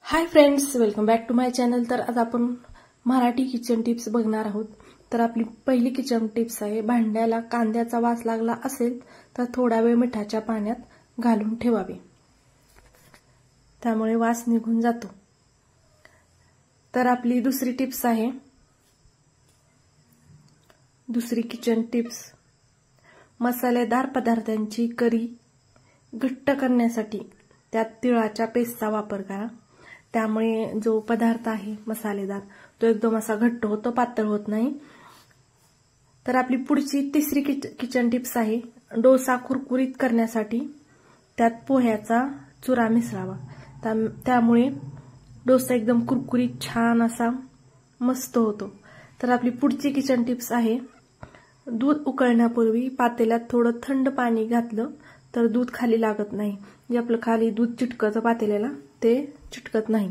High friends, welcome back to my channel. तर आज आपण मराठी किचन टिप्स बघणार आहोत। तर आपली पहिली किचन टिप्स आहे, भांड्याला कांद्याचा वास लागला असेल तर थोडा वेळ मिठाच्या पाण्यात घालून ठेवावे, त्यामुळे वास निघून जातो। तर आपली दुसरी टिप्स आहे, दुसरी किचन टिप्स, मसालेदार पदार्थांची करी घट्ट करण्यासाठी त्यात तिळाच्या पेस्टचा वापर करा। त्यामुळे जो पदार्थ आहे मसालेदार तो एकदम असा घट्ट होतो, पातळ होत नाही। तर आपली पुढची तिसरी किचन टिप्स आहे, डोसा कुरकुरीत करण्यासाठी त्यात पोह्याचा चुरा मिसळावा, त्यामुळे डोसा एकदम कुरकुरीत छान असा मस्त होतो। तर आपली पुढची किचन टिप्स आहे, दूध उकळण्यापूर्वी पातेल्यात थोडं थंड पाणी घातलं तर दूध खाली लागत नाही। जे आपलं खाली दूध चिटकतं पातेल्याला ते चिटकत नाही।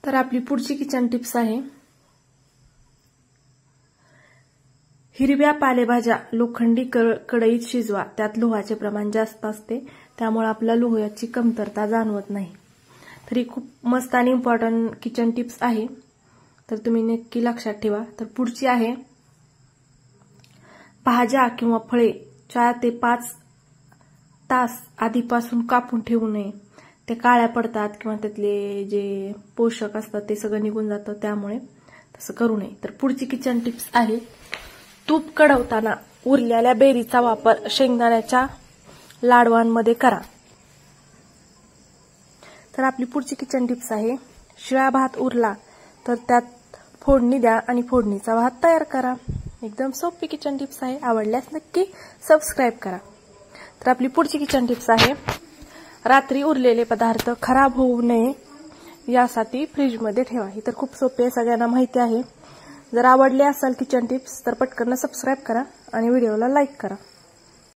तर आपली पुढची किचन टिप्स आहे, हिरव्या पालेभाज्या लोखंडी कढईत शिजवा, त्यात लोहाचे प्रमाण जास्त असते, त्यामुळे आपल्याला लोहाची कमतरता जाणवत नाही। तर ही खूप मस्त आणि इम्पॉर्टंट किचन टिप्स आहे, तर तुम्ही नक्की लक्षात ठेवा। तर पुढची आहे, भाज्या किंवा फळे 4 ते 5 तास आधीपासून कापून ठेवू नये, ते काळ्या पडतात किंवा त्यातले जे पोषक असतात ते सगळं निघून जातं, त्यामुळे तसं करू नये। तर पुढची किचन टिप्स आहे, तूप कडवताना उरलेल्या बेरीचा वापर शेंगदाण्याच्या लाडवांमध्ये करा। तर आपली पुढची किचन टिप्स आहे, शिळा भात उरला तर त्यात फोडणी द्या आणि फोडणीचा भात तयार करा। एकदम सोपी किचन टिप्स आहे, आवडल्यास नक्की सबस्क्राइब करा। तर आपली पुढची किचन टिप्स आहे, रात्री उरलेले पदार्थ खराब होऊ नये यासाठी फ्रीजमध्ये ठेवा। ही तर खूप सोपी आहे, सगळ्यांना माहिती आहे। जर आवडले असेल किचन टिप्स तर पटकन सबस्क्राइब करा आणि व्हिडिओला लाईक करा।